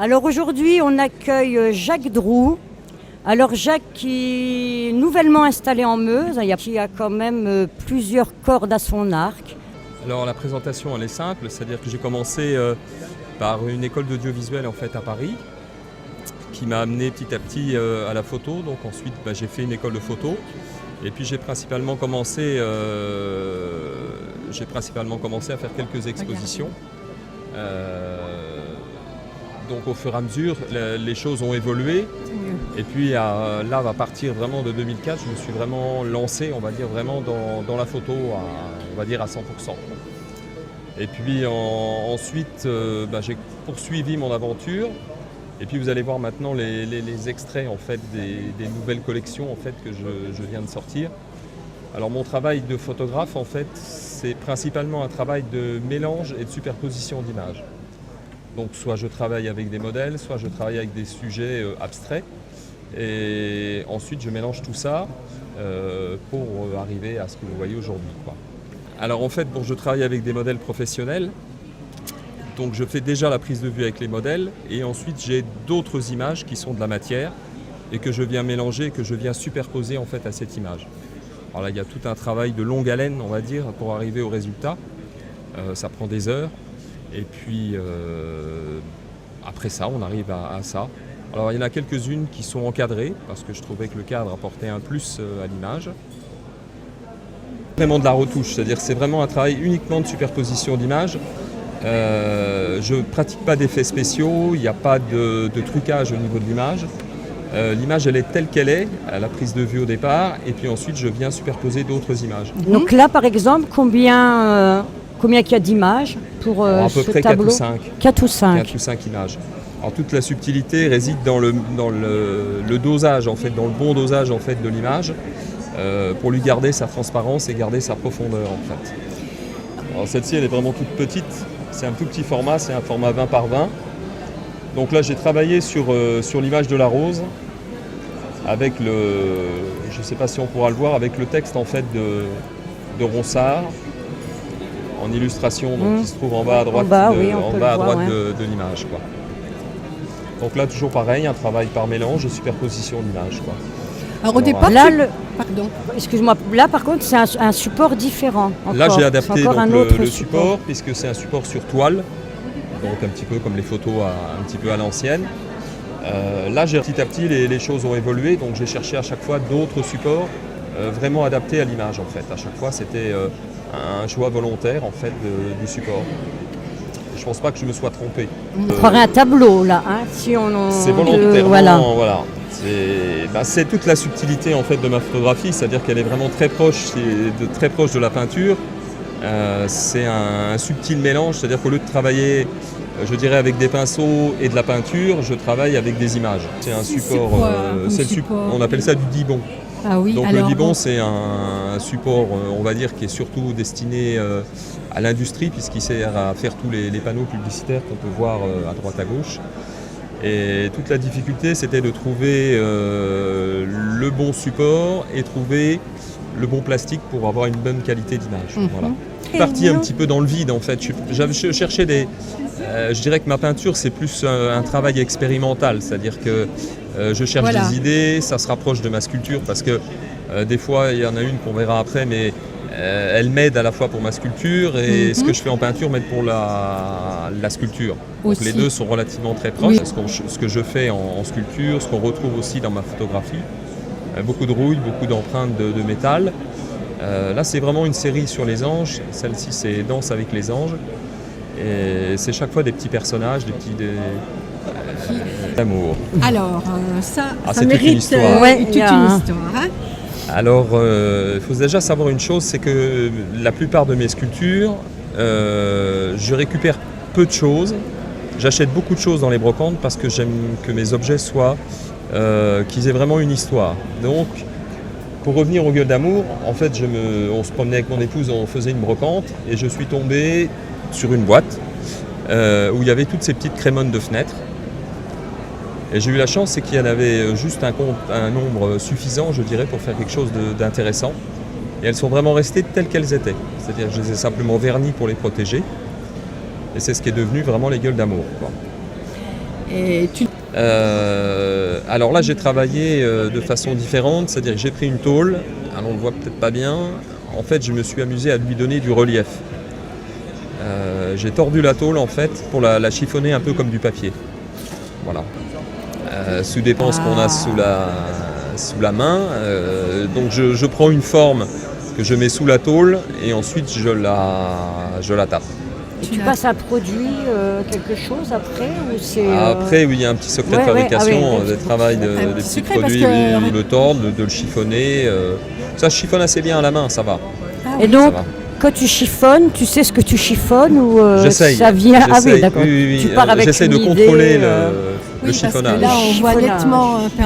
Alors aujourd'hui, on accueille Jacques Droux. Alors Jacques qui est nouvellement installé en Meuse, qui a quand même plusieurs cordes à son arc. Alors la présentation elle est simple, c'est-à-dire que j'ai commencé par une école d'audiovisuel en fait à Paris qui m'a amené petit à petit à la photo. Donc ensuite j'ai fait une école de photo et puis j'ai principalement commencé à faire quelques expositions. Donc au fur et à mesure, les choses ont évolué. Et puis là, à partir vraiment de 2004, je me suis vraiment lancé, on va dire, vraiment dans la photo, on va dire à 100%. Et puis ensuite, j'ai poursuivi mon aventure. Et puis vous allez voir maintenant les extraits en fait, des nouvelles collections en fait, que je viens de sortir. Alors mon travail de photographe, en fait, c'est principalement un travail de mélange et de superposition d'images. Donc soit je travaille avec des modèles, soit je travaille avec des sujets abstraits. Et ensuite je mélange tout ça pour arriver à ce que vous voyez aujourd'hui, quoi. Alors en fait, je travaille avec des modèles professionnels. Donc je fais déjà la prise de vue avec les modèles et ensuite j'ai d'autres images qui sont de la matière et que je viens mélanger, que je viens superposer en fait à cette image. Alors là il y a tout un travail de longue haleine, on va dire, pour arriver au résultat. Ça prend des heures. Et puis après ça, on arrive à ça. Alors il y en a quelques-unes qui sont encadrées parce que je trouvais que le cadre apportait un plus à l'image. Vraiment de la retouche, c'est-à-dire que c'est vraiment un travail uniquement de superposition d'images. Je ne pratique pas d'effets spéciaux, il n'y a pas de trucage au niveau de l'image. L'image elle est telle qu'elle est, à la prise de vue au départ, et puis ensuite je viens superposer d'autres images. Donc là par exemple, combien il y a d'images pour à peu ce près tableau? 4 ou 5. 4 ou 5. 4 ou 5 images. Alors toute la subtilité réside dans le dosage, en fait, dans le bon dosage en fait, de l'image, pour lui garder sa transparence et garder sa profondeur en fait. Alors celle-ci elle est vraiment toute petite, c'est un tout petit format, c'est un format 20 par 20. Donc là j'ai travaillé sur l'image de la rose, avec je ne sais pas si on pourra le voir, avec le texte en fait de Ronsard, en illustration, donc, qui se trouve en bas à droite, de l'image, quoi. Donc là, toujours pareil, un travail par mélange et superposition d'images, quoi. Alors au départ, pardon. Excuse-moi, là par contre, c'est un support différent. Encore. Là, j'ai adapté donc, le support, support, puisque c'est un support sur toile, donc un petit peu comme les photos un petit peu à l'ancienne. Là, petit à petit, les choses ont évolué, donc j'ai cherché à chaque fois d'autres supports vraiment adaptés à l'image, en fait. À chaque fois, c'était un choix volontaire en fait du support. Je pense pas que je me sois trompé. On croirait un tableau là, hein, si on. C'est volontairement, voilà. C'est toute la subtilité en fait de ma photographie, c'est-à-dire qu'elle est vraiment très proche de la peinture. C'est un subtil mélange, c'est-à-dire qu'au lieu de travailler, je dirais avec des pinceaux et de la peinture, je travaille avec des images. C'est un support, on appelle ça du dibond. Ah oui, donc le dibond c'est un support on va dire qui est surtout destiné à l'industrie puisqu'il sert à faire tous les panneaux publicitaires qu'on peut voir à droite à gauche. Et toute la difficulté c'était de trouver le bon support et trouver le bon plastique pour avoir une bonne qualité d'image. Voilà. Je suis parti un petit peu dans le vide en fait. Je cherchais je dirais que ma peinture c'est plus un travail expérimental, c'est-à-dire que je cherche des idées, ça se rapproche de ma sculpture parce que des fois il y en a une qu'on verra après mais elle m'aide à la fois pour ma sculpture et ce que je fais en peinture m'aide pour la sculpture. Donc les deux sont relativement très proches. Oui. Ce que je fais en sculpture, ce qu'on retrouve aussi dans ma photographie, beaucoup de rouille, beaucoup d'empreintes de métal. Là c'est vraiment une série sur les anges, celle-ci c'est Danse avec les anges. Et c'est chaque fois des petits personnages, d'amour. Alors, ça mérite une histoire. Toute une histoire. Hein. Alors, il faut déjà savoir une chose, c'est que la plupart de mes sculptures, je récupère peu de choses. J'achète beaucoup de choses dans les brocantes parce que j'aime que mes objets qu'ils aient vraiment une histoire. Donc, pour revenir aux gueules d'amour, en fait, on se promenait avec mon épouse, on faisait une brocante et je suis tombé sur une boîte où il y avait toutes ces petites crémones de fenêtres. Et j'ai eu la chance, c'est qu'il y en avait juste un nombre suffisant, je dirais, pour faire quelque chose d'intéressant. Et elles sont vraiment restées telles qu'elles étaient. C'est-à-dire que je les ai simplement vernies pour les protéger. Et c'est ce qui est devenu vraiment les gueules d'amour, quoi. Et tu... Alors là, j'ai travaillé de façon différente, c'est-à-dire que j'ai pris une tôle, alors on le voit peut-être pas bien, en fait je me suis amusé à lui donner du relief. J'ai tordu la tôle en fait pour la chiffonner un peu comme du papier. Voilà. Sous dépend ce qu'on a sous la main. Donc je prends une forme que je mets sous la tôle et ensuite je la tape. Et tu passes un produit, quelque chose après ou c'est, Après, oui, il y a un petit secret de ouais, fabrication, ouais, des travail Un des petit petits secret produits, parce que- oui, le tordre, de le chiffonner. Ça se chiffonne assez bien à la main, ça va. Et donc, Ça va. quand tu chiffonnes, tu sais ce que tu chiffonnes ou J'essaye. ça vient... Ah oui, J'essaye, d'accord. oui. Tu pars avec J'essaie une de idée, contrôler Oui, le parce que chiffonnage. là, on voit Chiffonnage. nettement